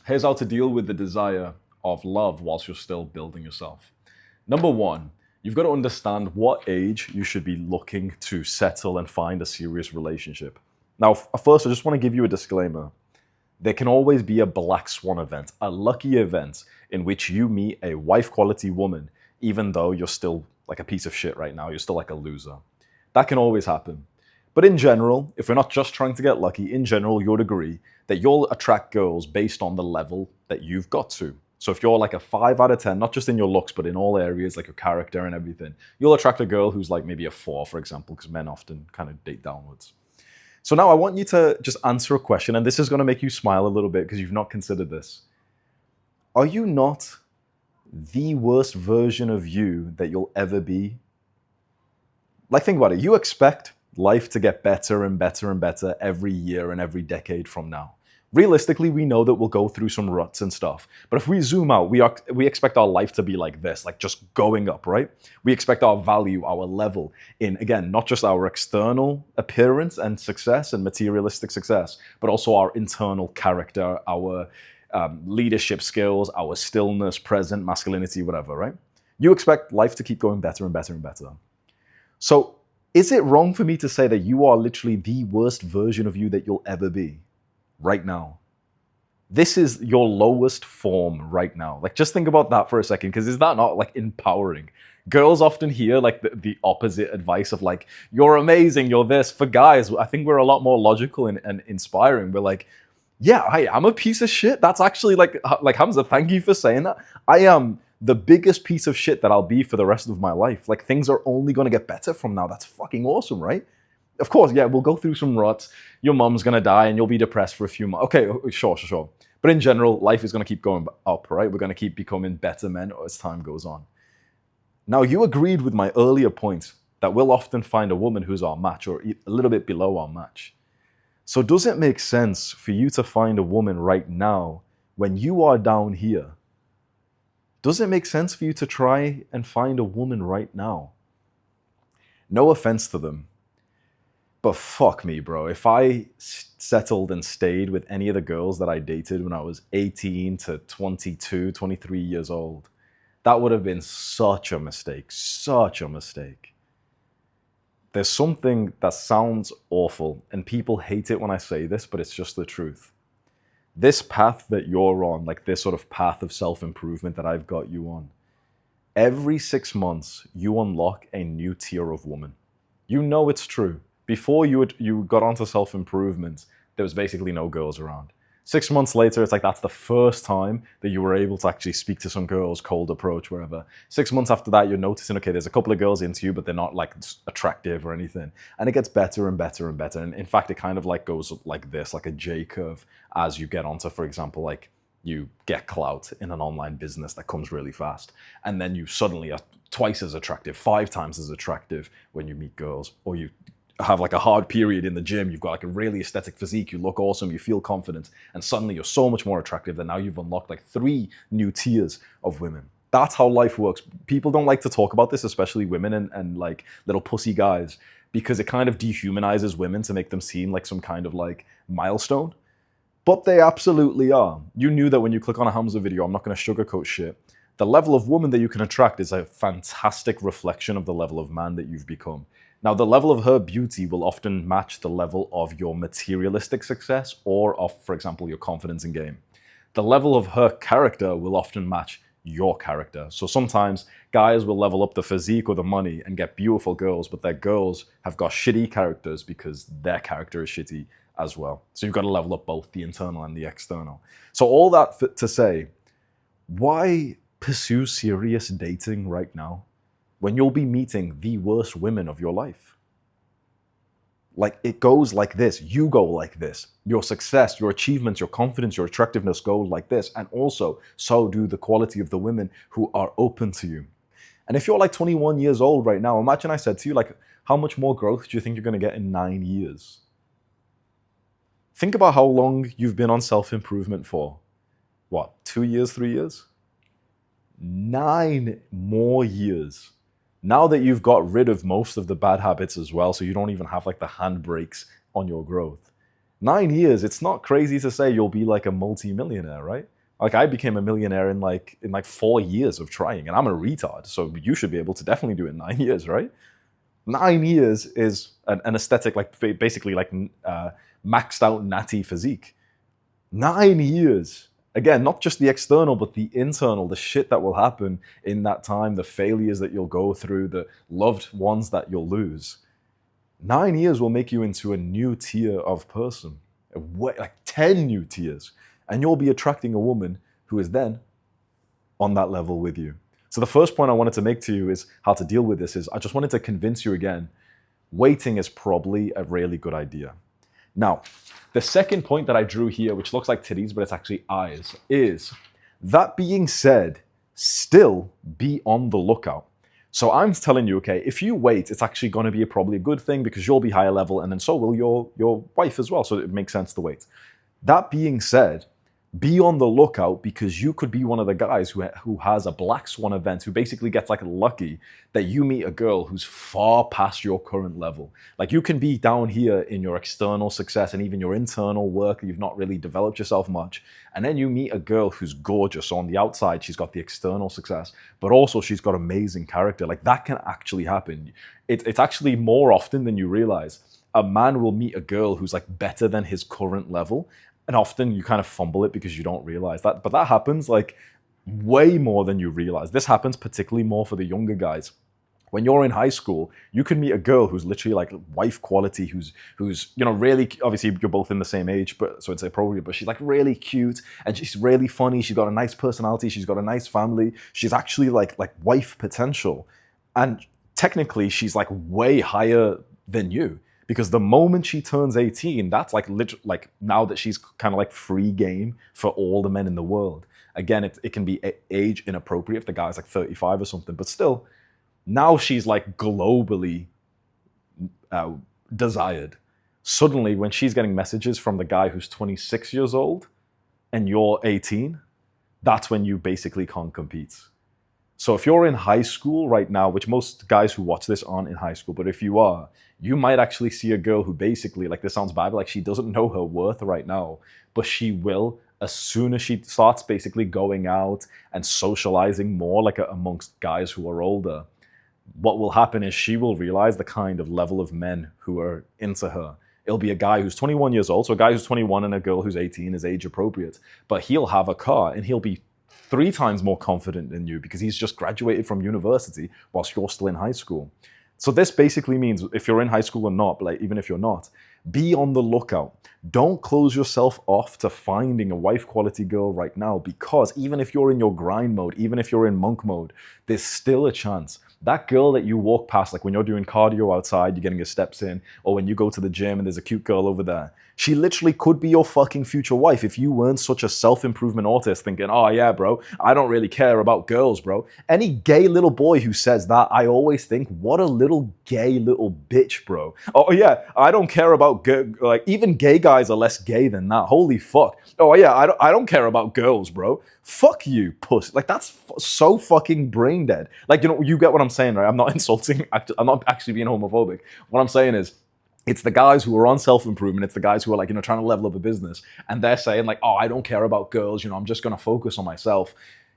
Here's how to deal with the desire of love whilst you're still building yourself. Number one, you've got to understand what age you should be looking to settle and find a serious relationship. Now, first, I just want to give you a disclaimer. There can always be a black swan event, a lucky event in which you meet a wife quality woman, even though you're still like a piece of shit right now, you're still like a loser. That can always happen. But in general, if we're not just trying to get lucky, in general, you'd agree that you'll attract girls based on the level that you've got to. So if you're like a 5 out of 10, not just in your looks, but in all areas, like your character and everything, you'll attract a girl who's like maybe a 4, for example, because men often kind of date downwards. So now I want you to just answer a question, and this is going to make you smile a little bit because you've not considered this. Are you not the worst version of you that you'll ever be? Like, think about it. You expect life to get better and better and better every year and every decade from now. Realistically, we know that we'll go through some ruts and stuff. But if we zoom out, we expect our life to be like this, like just going up, right? We expect our value, our level in, again, not just our external appearance and success and materialistic success, but also our internal character, our leadership skills, our stillness, present, masculinity, whatever, right? You expect life to keep going better and better and better. So is it wrong for me to say that you are literally the worst version of you that you'll ever be right now? This is your lowest form right now. Like, just think about that for a second, because is that not like empowering? Girls often hear like the opposite advice of like, you're amazing, you're this. For guys, I think we're a lot more logical and inspiring. We're like, yeah, I'm a piece of shit. That's actually like Hamza, thank you for saying that. I am the biggest piece of shit that I'll be for the rest of my life. Like, things are only going to get better from now. That's fucking awesome, right? Of course, yeah, we'll go through some ruts. Your mom's going to die and you'll be depressed for a few months. Okay, sure. But in general, life is going to keep going up, right? We're going to keep becoming better men as time goes on. Now, you agreed with my earlier point that we'll often find a woman who's our match or a little bit below our match. So does it make sense for you to find a woman right now when you are down here? Does it make sense for you to try and find a woman right now? No offense to them, but fuck me, bro. If I settled and stayed with any of the girls that I dated when I was 18 to 22, 23 years old, that would have been such a mistake, such a mistake. There's something that sounds awful, and people hate it when I say this, but it's just the truth. This path that you're on, like this sort of path of self-improvement that I've got you on, every 6 months, you unlock a new tier of woman. You know it's true. Before you got onto self-improvement, there was basically no girls around. 6 months later, it's like that's the first time that you were able to actually speak to some girls, cold approach, wherever. 6 months after that, you're noticing, okay, there's a couple of girls into you, but they're not like attractive or anything. And it gets better and better and better. And in fact, it kind of like goes like this, like a J curve, as you get onto, for example, like you get clout in an online business that comes really fast. And then you suddenly are twice as attractive, 5 times as attractive when you meet girls, or you have like a hard period in the gym, you've got like a really aesthetic physique, you look awesome, you feel confident, and suddenly you're so much more attractive that now you've unlocked like 3 new tiers of women. That's how life works. People don't like to talk about this, especially women and like little pussy guys, because it kind of dehumanizes women to make them seem like some kind of like milestone. But they absolutely are. You knew that when you click on a Hamza video, I'm not going to sugarcoat shit. The level of woman that you can attract is a fantastic reflection of the level of man that you've become. Now, the level of her beauty will often match the level of your materialistic success or of, for example, your confidence in game. The level of her character will often match your character. So sometimes guys will level up the physique or the money and get beautiful girls, but their girls have got shitty characters because their character is shitty as well. So you've got to level up both the internal and the external. So all that to say, why pursue serious dating right now when you'll be meeting the worst women of your life? Like, it goes like this. You go like this. Your success, your achievements, your confidence, your attractiveness go like this. And also, so do the quality of the women who are open to you. And if you're like 21 years old right now, imagine I said to you, like, how much more growth do you think you're going to get in 9 years? Think about how long you've been on self-improvement for. What, 2 years, 3 years? 9 more years. Now that you've got rid of most of the bad habits as well, so you don't even have like the handbrakes on your growth, 9 years, it's not crazy to say you'll be like a multi-millionaire, right? Like I became a millionaire in like 4 years of trying, and I'm a retard, so you should be able to definitely do it in 9 years, right? 9 years is an aesthetic, like basically like maxed out natty physique. 9 years. Again, not just the external, but the internal, the shit that will happen in that time, the failures that you'll go through, the loved ones that you'll lose. 9 years will make you into a new tier of person, like 10 new tiers. And you'll be attracting a woman who is then on that level with you. So the first point I wanted to make to you is how to deal with this is I just wanted to convince you again, waiting is probably a really good idea. Now, the second point that I drew here, which looks like titties, but it's actually eyes, is that being said, still be on the lookout. So I'm telling you, okay, if you wait, it's actually going to be probably a good thing because you'll be higher level and then so will your wife as well. So it makes sense to wait. That being said, be on the lookout because you could be one of the guys who has a black swan event, who basically gets like lucky that you meet a girl who's far past your current level. Like you can be down here in your external success and even your internal work, you've not really developed yourself much. And then you meet a girl who's gorgeous. So on the outside, she's got the external success, but also she's got amazing character. Like that can actually happen. It's actually more often than you realize. A man will meet a girl who's like better than his current level. And often you kind of fumble it because you don't realize that. But that happens like way more than you realize. This happens particularly more for the younger guys. When you're in high school, you can meet a girl who's literally like wife quality, who's really, obviously you're both in the same age, but so it's appropriate, but she's like really cute and she's really funny. She's got a nice personality. She's got a nice family. She's actually like wife potential. And technically she's like way higher than you. Because the moment she turns 18, that's like now that she's kind of like free game for all the men in the world. Again, it can be age inappropriate if the guy's like 35 or something, but still, now she's like globally desired. Suddenly, when she's getting messages from the guy who's 26 years old and you're 18, that's when you basically can't compete. So if you're in high school right now, which most guys who watch this aren't in high school, but if you are, you might actually see a girl who basically, like this sounds bad, but like she doesn't know her worth right now, but she will as soon as she starts basically going out and socializing more like amongst guys who are older. What will happen is she will realize the kind of level of men who are into her. It'll be a guy who's 21 years old, so a guy who's 21 and a girl who's 18 is age appropriate, but he'll have a car and he'll be 3 times more confident than you because he's just graduated from university whilst you're still in high school. So this basically means if you're in high school or not, but like even if you're not, be on the lookout. Don't close yourself off to finding a wife quality girl right now, because even if you're in your grind mode, even if you're in monk mode, there's still a chance. That girl that you walk past, like when you're doing cardio outside, you're getting your steps in, or when you go to the gym and there's a cute girl over there, she literally could be your fucking future wife if you weren't such a self-improvement autist thinking, oh yeah, bro, I don't really care about girls, bro. Any gay little boy who says that, I always think, what a little gay little bitch, bro. Oh yeah, I don't care about like even gay guys are less gay than that. Holy fuck. Oh yeah, I don't care about girls, bro. Fuck you, puss. Like that's so fucking brain dead. Like, you get what I'm saying, right? I'm not insulting. I'm not actually being homophobic. What I'm saying is, it's the guys who are on self-improvement. It's the guys who are like, trying to level up a business. And they're saying like, oh, I don't care about girls. I'm just going to focus on myself.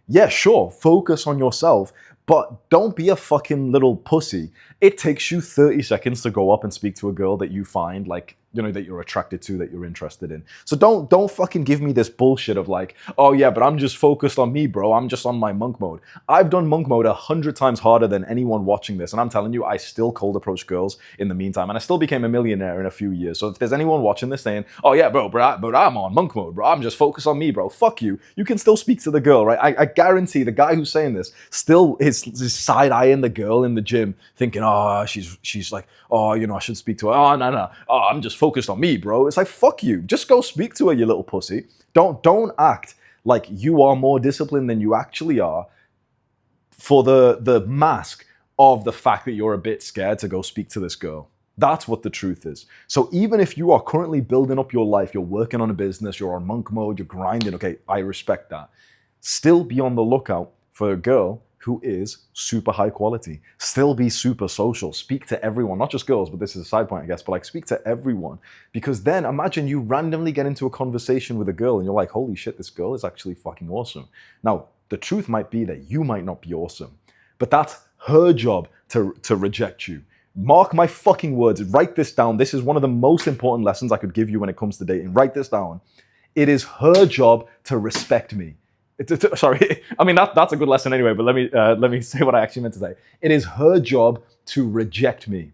Yeah, sure. Focus on yourself. But don't be a fucking little pussy. It takes you 30 seconds to go up and speak to a girl that you find like, that you're attracted to, that you're interested in. So don't fucking give me this bullshit of like, oh yeah, but I'm just focused on me, bro. I'm just on my monk mode. I've done monk mode 100 times harder than anyone watching this. And I'm telling you, I still cold approach girls in the meantime. And I still became a millionaire in a few years. So if there's anyone watching this saying, oh yeah, bro, but I'm on monk mode, bro. I'm just focused on me, bro. Fuck you. You can still speak to the girl, right? I guarantee the guy who's saying this still is side-eyeing the girl in the gym thinking, oh, she's like, oh, I should speak to her. Oh, no. Oh, I'm just focused on me, bro. It's like, fuck you. Just go speak to her, you little pussy. Don't act like you are more disciplined than you actually are for the mask of the fact that you're a bit scared to go speak to this girl. That's what the truth is. So even if you are currently building up your life, you're working on a business, you're on monk mode, you're grinding, okay, I respect that. Still be on the lookout for a girl who is super high quality. Still be super social. Speak to everyone, not just girls, but this is a side point, I guess, but like speak to everyone. Because then imagine you randomly get into a conversation with a girl and you're like, holy shit, this girl is actually fucking awesome. Now, the truth might be that you might not be awesome, but that's her job to reject you. Mark my fucking words. Write this down. This is one of the most important lessons I could give you when it comes to dating. Write this down. It is her job to respect me. Sorry, I mean that's a good lesson anyway. But let me say what I actually meant to say. It is her job to reject me.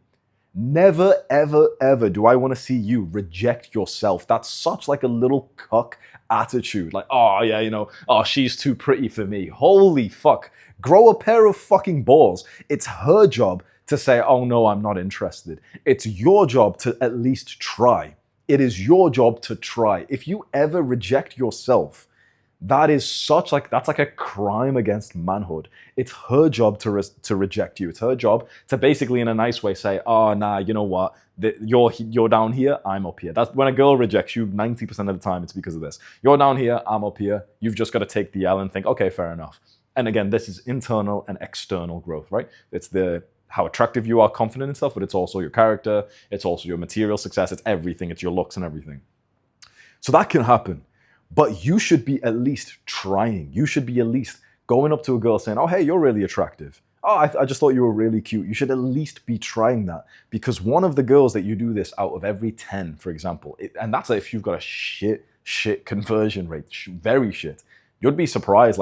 Never, ever, ever do I want to see you reject yourself. That's such like a little cuck attitude. Like, oh yeah, oh, she's too pretty for me. Holy fuck. Grow a pair of fucking balls. It's her job to say, oh no, I'm not interested. It's your job to at least try. It is your job to try. If you ever reject yourself, that's like a crime against manhood. It's her job to reject you. It's her job to basically, in a nice way, say, oh nah, you know what? You're down here, I'm up here. That's when a girl rejects you. 90% of the time, it's because of this. You're down here, I'm up here. You've just got to take the L and think, okay, fair enough. And again, this is internal and external growth, right? It's how attractive you are, confident and stuff, but it's also your character, it's also your material success, it's everything, it's your looks and everything. So that can happen, but you should be at least trying. You should be at least going up to a girl saying, oh, hey, you're really attractive. Oh, I just thought you were really cute. You should at least be trying that, because one of the girls that you do this out of every 10, for example, and that's if you've got a shit conversion rate, very shit. You'd be surprised,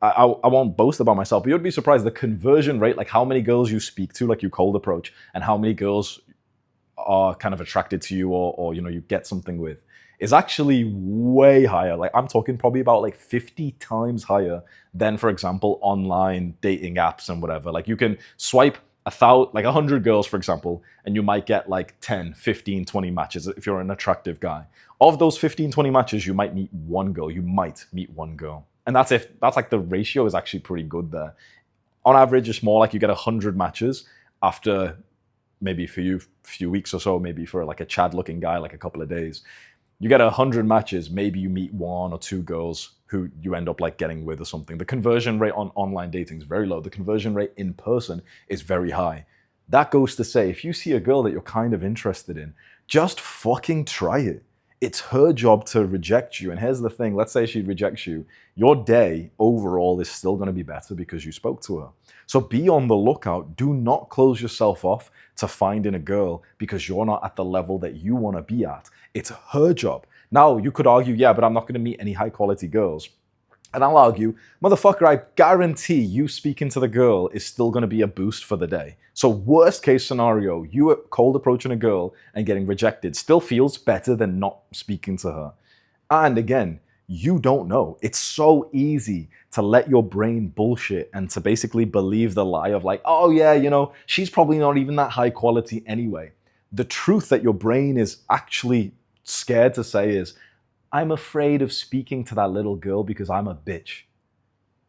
I won't boast about myself, but you'd be surprised the conversion rate, like how many girls you speak to, like you cold approach, and how many girls are kind of attracted to you or you get something with, is actually way higher. Like I'm talking probably about like 50 times higher than, for example, online dating apps and whatever. Like you can swipe 100 girls, for example, and you might get like 10, 15, 20 matches if you're an attractive guy. Of those 15, 20 matches, you might meet one girl. And that's like the ratio is actually pretty good there. On average, it's more like you get 100 matches after maybe for you a few weeks or so, maybe for like a Chad looking guy, like a couple of days. You get 100 matches, maybe you meet one or two girls who you end up like getting with or something. The conversion rate on online dating is very low. The conversion rate in person is very high. That goes to say, if you see a girl that you're kind of interested in, just fucking try it. It's her job to reject you. And here's the thing, let's say she rejects you. Your day overall is still going to be better because you spoke to her. So be on the lookout. Do not close yourself off to finding a girl because you're not at the level that you want to be at. It's her job. Now, you could argue, yeah, but I'm not going to meet any high quality girls. And I'll argue, motherfucker, I guarantee you speaking to the girl is still going to be a boost for the day. So worst case scenario, you cold approaching a girl and getting rejected still feels better than not speaking to her. And again, you don't know. It's so easy to let your brain bullshit and to basically believe the lie of like, oh yeah, she's probably not even that high quality anyway. The truth that your brain is actually scared to say is, I'm afraid of speaking to that little girl because I'm a bitch.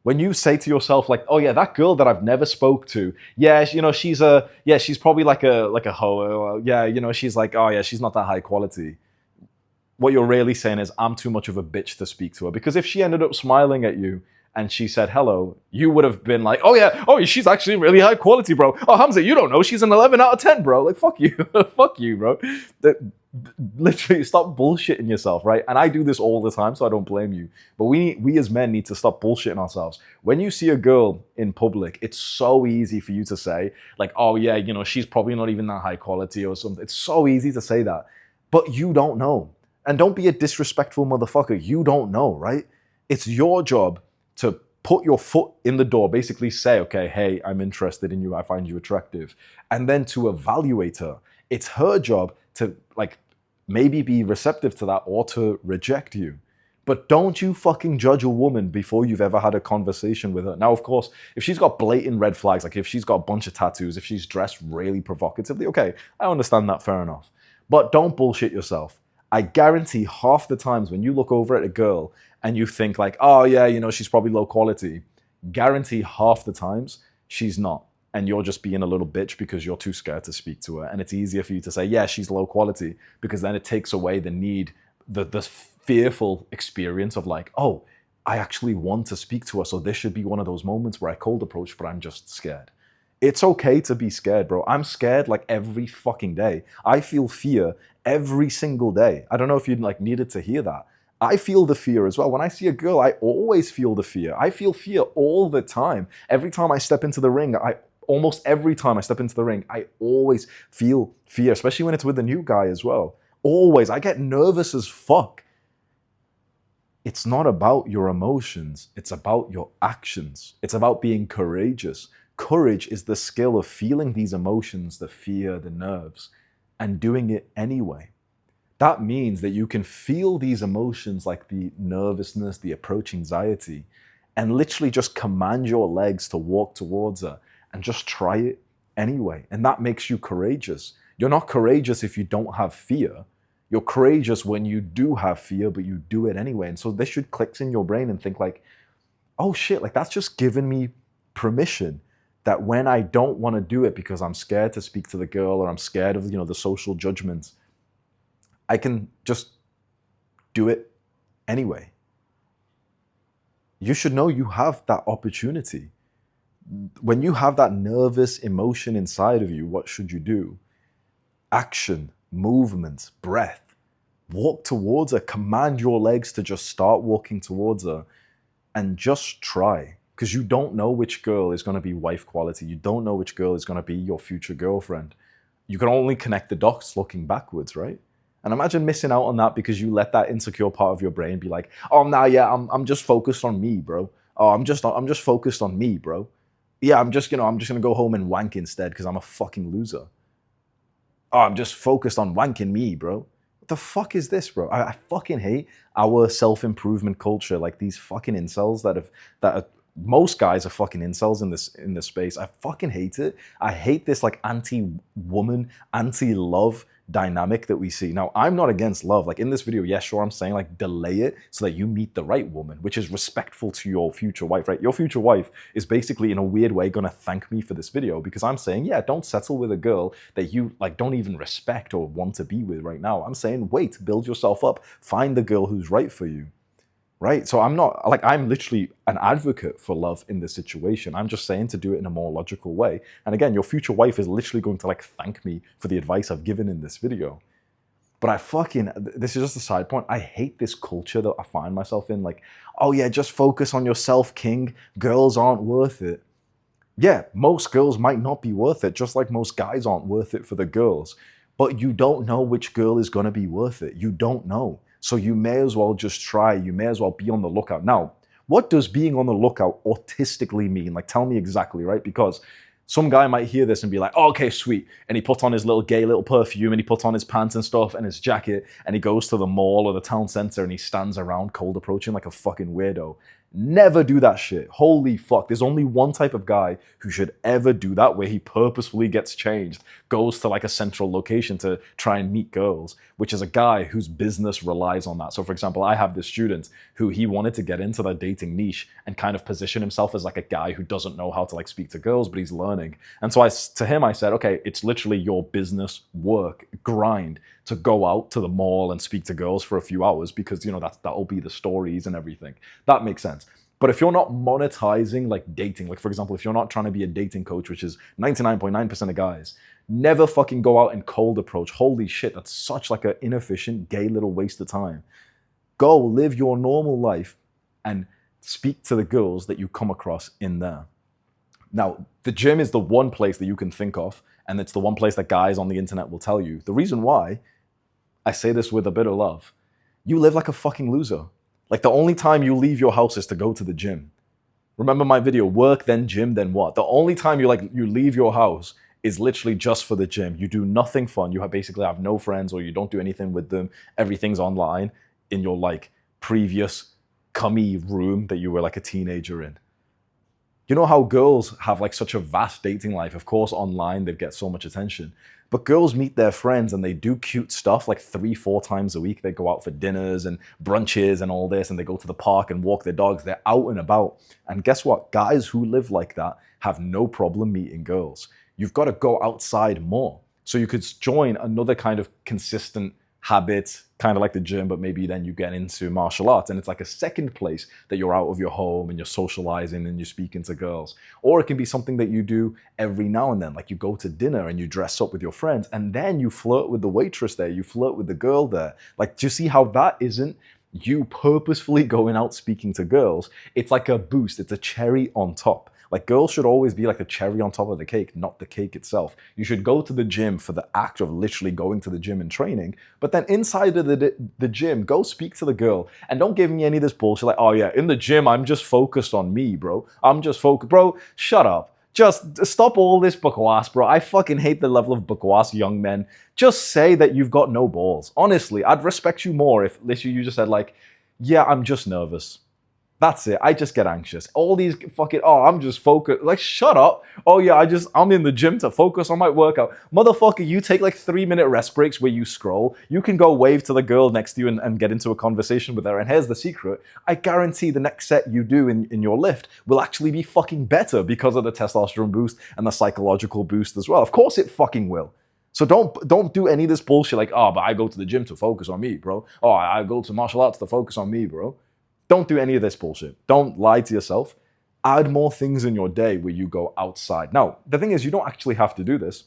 When you say to yourself like, oh yeah, that girl that I've never spoke to, yeah, she's probably like a hoe. Yeah, she's like, oh yeah, she's not that high quality. What you're really saying is, I'm too much of a bitch to speak to her. Because if she ended up smiling at you and she said hello, you would have been like, oh yeah, oh, she's actually really high quality, bro. Oh, Hamza, you don't know, she's an 11 out of 10, bro. Like, fuck you. Fuck you, bro. Literally stop bullshitting yourself, right? And I do this all the time, so I don't blame you. But we as men need to stop bullshitting ourselves. When you see a girl in public, it's so easy for you to say like, oh yeah, she's probably not even that high quality or something. It's so easy to say that, but you don't know. And don't be a disrespectful motherfucker. You don't know, right? It's your job to put your foot in the door, basically say, okay, hey, I'm interested in you. I find you attractive. And then to evaluate her. It's her job to like maybe be receptive to that or to reject you. But don't you fucking judge a woman before you've ever had a conversation with her. Now, of course, if she's got blatant red flags, like if she's got a bunch of tattoos, if she's dressed really provocatively, okay, I understand that, fair enough. But don't bullshit yourself. I guarantee half the times when you look over at a girl and you think like, oh yeah, she's probably low quality, guarantee half the times she's not. And you're just being a little bitch because you're too scared to speak to her. And it's easier for you to say, yeah, she's low quality, because then it takes away the fearful experience of like, oh, I actually want to speak to her. So this should be one of those moments where I cold approach, but I'm just scared. It's okay to be scared, bro. I'm scared like every fucking day. I feel fear every single day. I don't know if you like needed to hear that. I feel the fear as well. When I see a girl, I always feel the fear. I feel fear all the time. Every time I step into the ring, almost every time I step into the ring, I always feel fear, especially when it's with a new guy as well. Always. I get nervous as fuck. It's not about your emotions. It's about your actions. It's about being courageous. Courage is the skill of feeling these emotions, the fear, the nerves, and doing it anyway. That means that you can feel these emotions like the nervousness, the approach anxiety, and literally just command your legs to walk towards her and just try it anyway. And that makes you courageous. You're not courageous if you don't have fear. You're courageous when you do have fear, but you do it anyway. And so this should click in your brain and think like, oh shit, like that's just given me permission that when I don't want to do it because I'm scared to speak to the girl or I'm scared of, the social judgments, I can just do it anyway. You should know you have that opportunity. When you have that nervous emotion inside of you, what should you do? Action, movement, breath. Walk towards her. Command your legs to just start walking towards her and just try. Because you don't know which girl is going to be wife quality. You don't know which girl is going to be your future girlfriend. You can only connect the dots looking backwards, right? And imagine missing out on that because you let that insecure part of your brain be like, oh, nah, yeah, I'm just focused on me, bro. Oh, I'm just focused on me, bro. Yeah, I'm just gonna go home and wank instead because I'm a fucking loser. Oh, I'm just focused on wanking me, bro. What the fuck is this, bro? I fucking hate our self-improvement culture. Like these fucking incels most guys are fucking incels in this space. I fucking hate it. I hate this like anti-woman, anti-love dynamic that we see. Now, I'm not against love. Like in this video, yes, sure, I'm saying like delay it so that you meet the right woman, which is respectful to your future wife, right? Your future wife is basically in a weird way gonna thank me for this video because I'm saying, yeah, don't settle with a girl that you like don't even respect or want to be with right now. I'm saying, wait, build yourself up, find the girl who's right for you. Right? So I'm literally an advocate for love in this situation. I'm just saying to do it in a more logical way. And again, your future wife is literally going to like thank me for the advice I've given in this video. But this is just a side point. I hate this culture that I find myself in. Like, oh yeah, just focus on yourself, king. Girls aren't worth it. Yeah, most girls might not be worth it, just like most guys aren't worth it for the girls. But you don't know which girl is going to be worth it. You don't know. So you may as well just try. You may as well be on the lookout. Now, what does being on the lookout autistically mean? Like, tell me exactly, right? Because some guy might hear this and be like, oh, okay, sweet. And he put on his little gay little perfume and he put on his pants and stuff and his jacket and he goes to the mall or the town center and he stands around cold approaching like a fucking weirdo. Never do that shit. Holy fuck. There's only one type of guy who should ever do that where he purposefully gets changed, goes to like a central location to try and meet girls, which is a guy whose business relies on that. So for example, I have this student who he wanted to get into the dating niche and kind of position himself as like a guy who doesn't know how to like speak to girls, but he's learning. And so to him, I said, okay, it's literally your business work, grind to go out to the mall and speak to girls for a few hours because, that'll be the stories and everything. That makes sense. But if you're not monetizing like dating, like for example, if you're not trying to be a dating coach, which is 99.9% of guys, never fucking go out and cold approach. Holy shit, that's such like an inefficient, gay little waste of time. Go live your normal life and speak to the girls that you come across in there. Now, the gym is the one place that you can think of, and it's the one place that guys on the internet will tell you. The reason why, I say this with a bit of love, you live like a fucking loser. Like the only time you leave your house is to go to the gym. Remember my video, work, then gym, then what? The only time you leave your house is literally just for the gym. You do nothing fun. You basically have no friends or you don't do anything with them. Everything's online in your like previous cummy room that you were like a teenager in. You know how girls have like such a vast dating life? Of course, online, they get so much attention. But girls meet their friends and they do cute stuff like 3-4 times a week. They go out for dinners and brunches and all this, and they go to the park and walk their dogs. They're out and about. And guess what? Guys who live like that have no problem meeting girls. You've got to go outside more. So you could join another kind of consistent habit, kind of like the gym, but maybe then you get into martial arts and it's like a second place that you're out of your home and you're socializing and you're speaking to girls. Or it can be something that you do every now and then, like you go to dinner and you dress up with your friends and then you flirt with the waitress there, you flirt with the girl there. Like, do you see how that isn't you purposefully going out speaking to girls? It's like a boost, it's a cherry on top. Like, girls should always be like the cherry on top of the cake, not the cake itself. You should go to the gym for the act of literally going to the gym and training, but then inside of the gym, go speak to the girl and don't give me any of this bullshit like, oh yeah, in the gym, I'm just focused on me, bro. I'm just focused. Bro, shut up. Just stop all this bakwas, bro. I fucking hate the level of bakwas, young men. Just say that you've got no balls. Honestly, I'd respect you more if literally you just said like, yeah, I'm just nervous. That's it. I just get anxious. All these fucking, oh, I'm just focused. Like, shut up. Oh yeah, I'm in the gym to focus on my workout. Motherfucker, you take like 3-minute rest breaks where you scroll. You can go wave to the girl next to you and get into a conversation with her. And here's the secret. I guarantee the next set you do in your lift will actually be fucking better because of the testosterone boost and the psychological boost as well. Of course it fucking will. So don't do any of this bullshit like, oh, but I go to the gym to focus on me, bro. Oh, I go to martial arts to focus on me, bro. Don't do any of this bullshit. Don't lie to yourself. Add more things in your day where you go outside. Now, the thing is, you don't actually have to do this.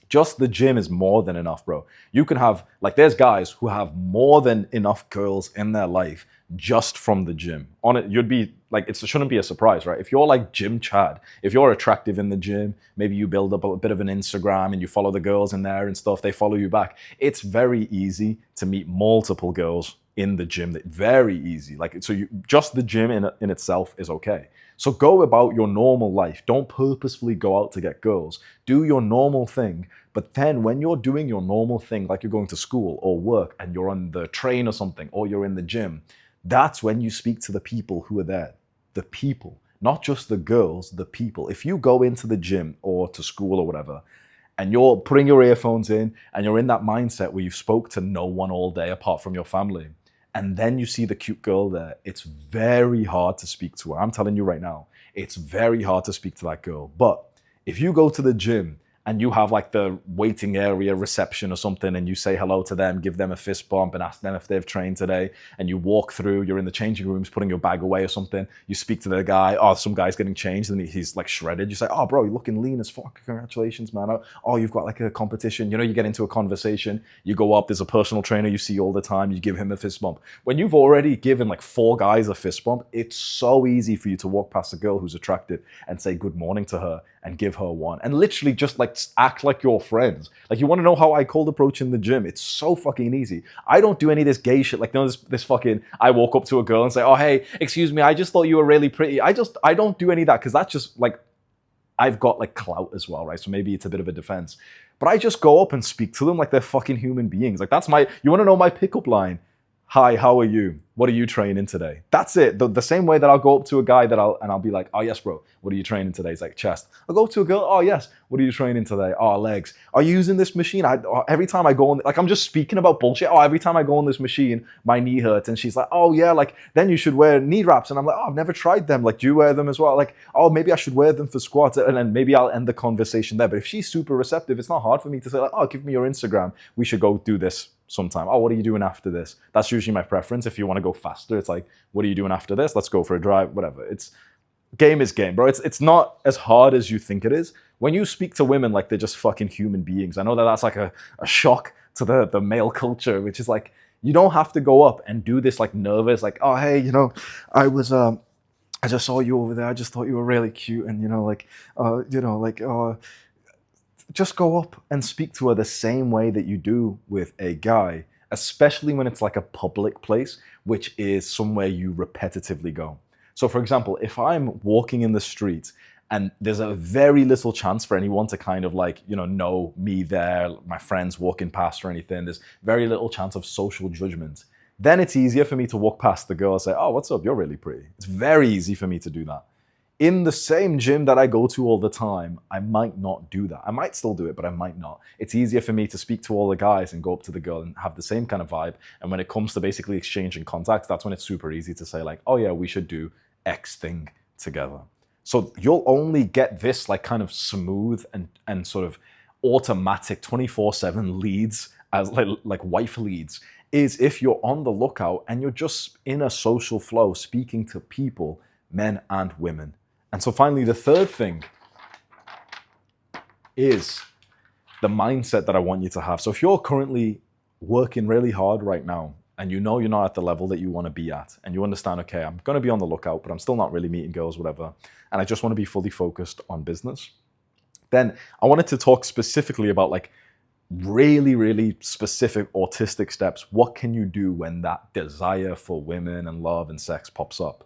Just the gym is more than enough, bro. You can have, like, there's guys who have more than enough girls in their life just from the gym. On it, you'd be like, it shouldn't be a surprise, right? If you're like Gym Chad, if you're attractive in the gym, maybe you build up a bit of an Instagram and you follow the girls in there and stuff, they follow you back. It's very easy to meet multiple girls in the gym. Very easy. Like, so just the gym in itself is okay. So go about your normal life. Don't purposefully go out to get girls. Do your normal thing. But then when you're doing your normal thing, like you're going to school or work and you're on the train or something, or you're in the gym, that's when you speak to the people who are there. The people, not just the girls, the people. If you go into the gym or to school or whatever, and you're putting your earphones in and you're in that mindset where you've spoke to no one all day apart from your family, and then you see the cute girl there, it's very hard to speak to her. I'm telling you right now, it's very hard to speak to that girl. But if you go to the gym and you have like the waiting area reception or something and you say hello to them, give them a fist bump and ask them if they've trained today, and you walk through, you're in the changing rooms putting your bag away or something, you speak to the guy, oh, some guy's getting changed and he's like shredded. You say, oh bro, you're looking lean as fuck, congratulations man. Oh, you've got like a competition, you get into a conversation, you go up, there's a personal trainer you see all the time, you give him a fist bump. When you've already given like 4 guys a fist bump, it's so easy for you to walk past a girl who's attractive and say good morning to her and give her one and literally just like act like you're friends. Like, you want to know how I cold approach in the gym? It's so fucking easy. I don't do any of this gay shit. Like, this fucking, I walk up to a girl and say, oh, hey, excuse me, I just thought you were really pretty. I don't do any of that because that's just like, I've got like clout as well, right? So maybe it's a bit of a defense. But I just go up and speak to them like they're fucking human beings. Like, you want to know my pickup line? Hi, how are you? What are you training today? That's it. The same way that I'll go up to a guy I'll be like, oh yes, bro, what are you training today? He's like, chest. I'll go up to a girl, oh yes, what are you training today? Oh, legs. Are you using this machine? Every time I go on, like, I'm just speaking about bullshit. Oh, every time I go on this machine, my knee hurts. And she's like, oh yeah, like, then you should wear knee wraps. And I'm like, oh, I've never tried them. Like, do you wear them as well? Like, oh, maybe I should wear them for squats. And then maybe I'll end the conversation there. But if she's super receptive, it's not hard for me to say like, oh, give me your Instagram. We should go do this sometime. Oh, what are you doing after this? That's usually my preference. If you want to go faster, it's like, what are you doing after this? Let's go for a drive, whatever. It's game is game, bro. It's not as hard as you think it is. When you speak to women like they're just fucking human beings, I know that that's like a shock to the male culture, which is like, you don't have to go up and do this like nervous, like, oh, hey, I just saw you over there. I just thought you were really cute. And, just go up and speak to her the same way that you do with a guy, especially when it's like a public place, which is somewhere you repetitively go. So for example, if I'm walking in the street and there's a very little chance for anyone to kind of like, know me there, my friends walking past or anything, there's very little chance of social judgment, then it's easier for me to walk past the girl and say, oh, what's up? You're really pretty. It's very easy for me to do that. In the same gym that I go to all the time, I might not do that. I might still do it, but I might not. It's easier for me to speak to all the guys and go up to the girl and have the same kind of vibe. And when it comes to basically exchanging contacts, that's when it's super easy to say like, oh yeah, we should do X thing together. So you'll only get this like kind of smooth and sort of automatic 24/7 leads as like wife leads, is if you're on the lookout and you're just in a social flow, speaking to people, men and women. And so finally, the third thing is the mindset that I want you to have. So if you're currently working really hard right now and you know you're not at the level that you want to be at, and you understand, okay, I'm going to be on the lookout, but I'm still not really meeting girls, whatever, and I just want to be fully focused on business, then I wanted to talk specifically about like really, really specific autistic steps. What can you do when that desire for women and love and sex pops up?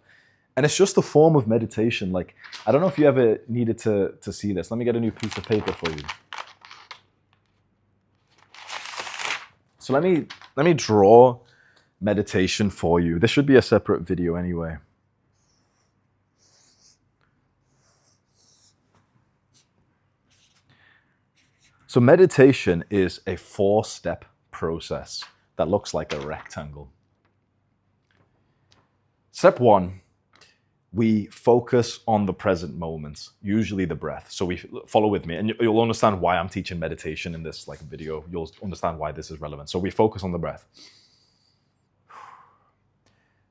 And it's just a form of meditation. Like, I don't know if you ever needed to see this. Let me get a new piece of paper for you. So let me draw meditation for you. This should be a separate video anyway. So meditation is a 4-step process that looks like a rectangle. Step 1, we focus on the present moments, usually the breath. So we follow with me, and you'll understand why I'm teaching meditation in this like video. You'll understand why this is relevant. So we focus on the breath.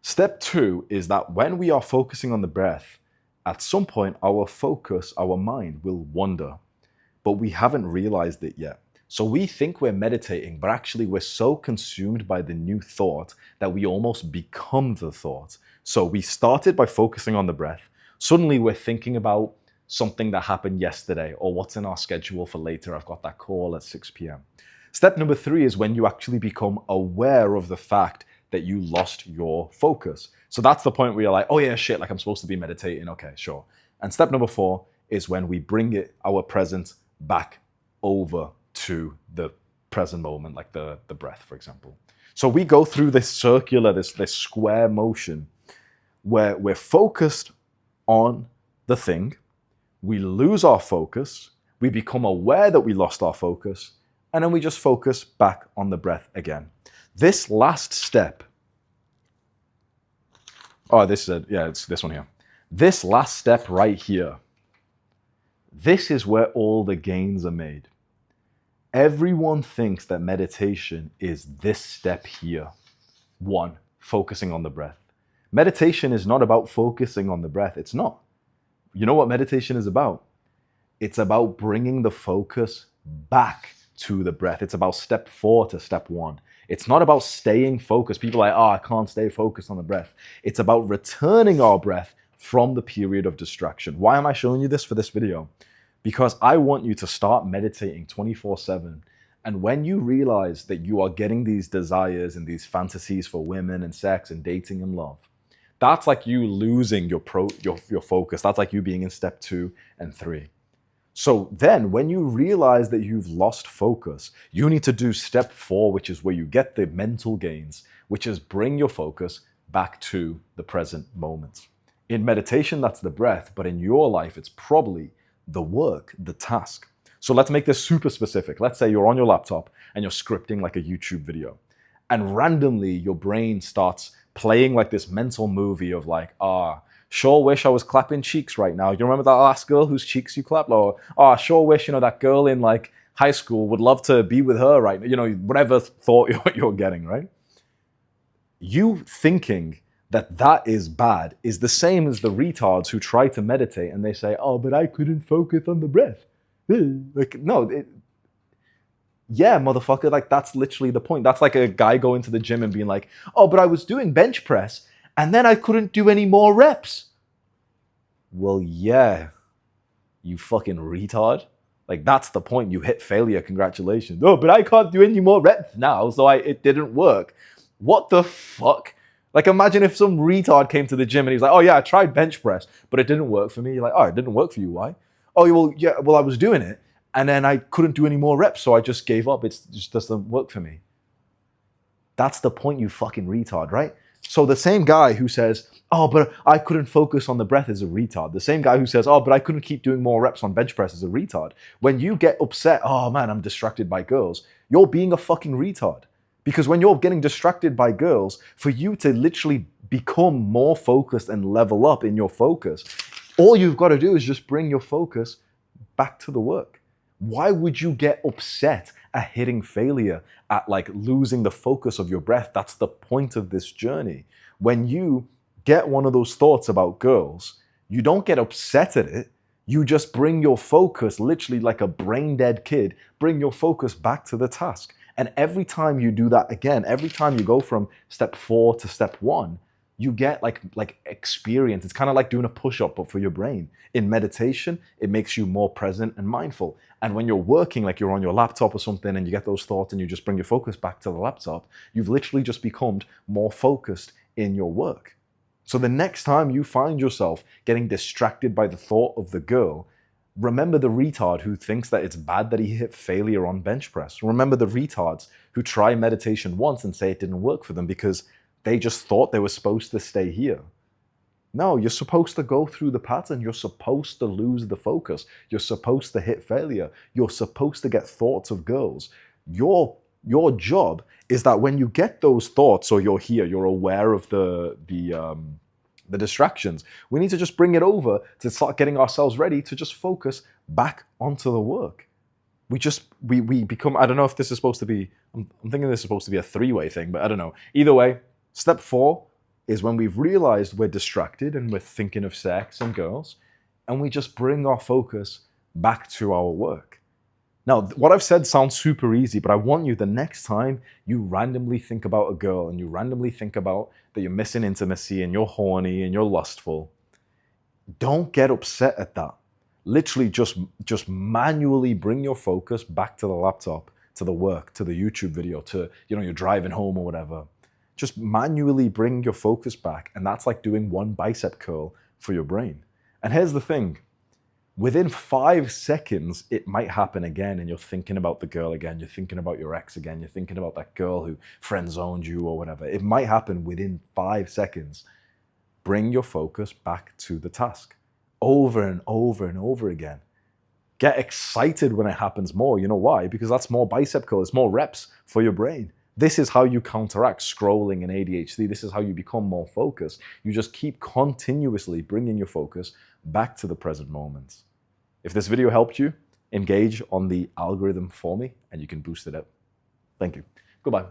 Step 2 is that when we are focusing on the breath, at some point our focus, our mind will wander, but we haven't realized it yet. So we think we're meditating, but actually we're so consumed by the new thought that we almost become the thought. So we started by focusing on the breath. Suddenly we're thinking about something that happened yesterday or what's in our schedule for later. I've got that call at 6 p.m. Step number 3 is when you actually become aware of the fact that you lost your focus. So that's the point where you're like, oh yeah, shit, like I'm supposed to be meditating. Okay, sure. And step number 4 is when we bring our presence back over to the present moment, like the breath, for example. So we go through this circular, this square motion where we're focused on the thing, we lose our focus, we become aware that we lost our focus, and then we just focus back on the breath again. This last step, it's this one here. This last step right here, this is where all the gains are made. Everyone thinks that meditation is this step here. 1, focusing on the breath. Meditation is not about focusing on the breath. It's not. You know what meditation is about? It's about bringing the focus back to the breath. It's about step 4 to step 1. It's not about staying focused. People are like, oh, I can't stay focused on the breath. It's about returning our breath from the period of distraction. Why am I showing you this for this video? Because I want you to start meditating 24/7. And when you realize that you are getting these desires and these fantasies for women and sex and dating and love, that's like you losing your focus. That's like you being in step 2 and 3. So then when you realize that you've lost focus, you need to do step 4, which is where you get the mental gains, which is bring your focus back to the present moment. In meditation, that's the breath, but in your life, it's probably the work, the task. So let's make this super specific. Let's say you're on your laptop and you're scripting like a YouTube video, and randomly your brain starts playing like this mental movie of like, sure wish I was clapping cheeks right now. You remember that last girl whose cheeks you clapped? Or, sure wish, that girl in like high school would love to be with her right now. Whatever thought you're getting, right? You thinking that is bad is the same as the retards who try to meditate and they say, oh, but I couldn't focus on the breath. Like, no, yeah, motherfucker, like that's literally the point. That's like a guy going to the gym and being like, oh, but I was doing bench press and then I couldn't do any more reps. Well, yeah, you fucking retard. Like, that's the point. You hit failure. Congratulations. Oh, but I can't do any more reps now, so it didn't work. What the fuck? Like, imagine if some retard came to the gym and he's like, oh yeah, I tried bench press, but it didn't work for me. You're like, oh, it didn't work for you. Why? Oh, well, I was doing it and then I couldn't do any more reps, so I just gave up. It just doesn't work for me. That's the point, you fucking retard, right? So the same guy who says, oh, but I couldn't focus on the breath is a retard. The same guy who says, oh, but I couldn't keep doing more reps on bench press is a retard. When you get upset, oh man, I'm distracted by girls, you're being a fucking retard. Because when you're getting distracted by girls, for you to literally become more focused and level up in your focus, all you've got to do is just bring your focus back to the work. Why would you get upset at hitting failure, at like losing the focus of your breath? That's the point of this journey. When you get one of those thoughts about girls, you don't get upset at it. You just bring your focus, literally like a brain dead kid, bring your focus back to the task. And every time you do that again, every time you go from step 4 to step 1, you get like experience. It's kind of like doing a push-up, but for your brain. In meditation, it makes you more present and mindful. And when you're working, like you're on your laptop or something, and you get those thoughts and you just bring your focus back to the laptop, you've literally just become more focused in your work. So the next time you find yourself getting distracted by the thought of the girl, remember the retard who thinks that it's bad that he hit failure on bench press. Remember the retards who try meditation once and say it didn't work for them because they just thought they were supposed to stay here. No, you're supposed to go through the pattern. You're supposed to lose the focus. You're supposed to hit failure. You're supposed to get thoughts of girls. Your job is that when you get those thoughts, or you're here, you're aware of the distractions, we need to just bring it over to start getting ourselves ready to just focus back onto the work. We become, I don't know if this is supposed to be, I'm thinking this is supposed to be a 3-way thing, but I don't know. Either way, step 4 is when we've realized we're distracted and we're thinking of sex and girls, and we just bring our focus back to our work. Now, what I've said sounds super easy, but I want you, the next time you randomly think about a girl and you randomly think about that you're missing intimacy and you're horny and you're lustful, don't get upset at that. Literally just manually bring your focus back to the laptop, to the work, to the YouTube video, to, you're driving home or whatever. Just manually bring your focus back. And that's like doing one bicep curl for your brain. And here's the thing. Within 5 seconds, it might happen again, and you're thinking about the girl again, you're thinking about your ex again, you're thinking about that girl who friend-zoned you or whatever. It might happen within 5 seconds. Bring your focus back to the task over and over and over again. Get excited when it happens more. You know why? Because that's more bicep curl, it's more reps for your brain. This is how you counteract scrolling and ADHD. This is how you become more focused. You just keep continuously bringing your focus back to the present moment. If this video helped you, engage on the algorithm for me and you can boost it up. Thank you. Goodbye.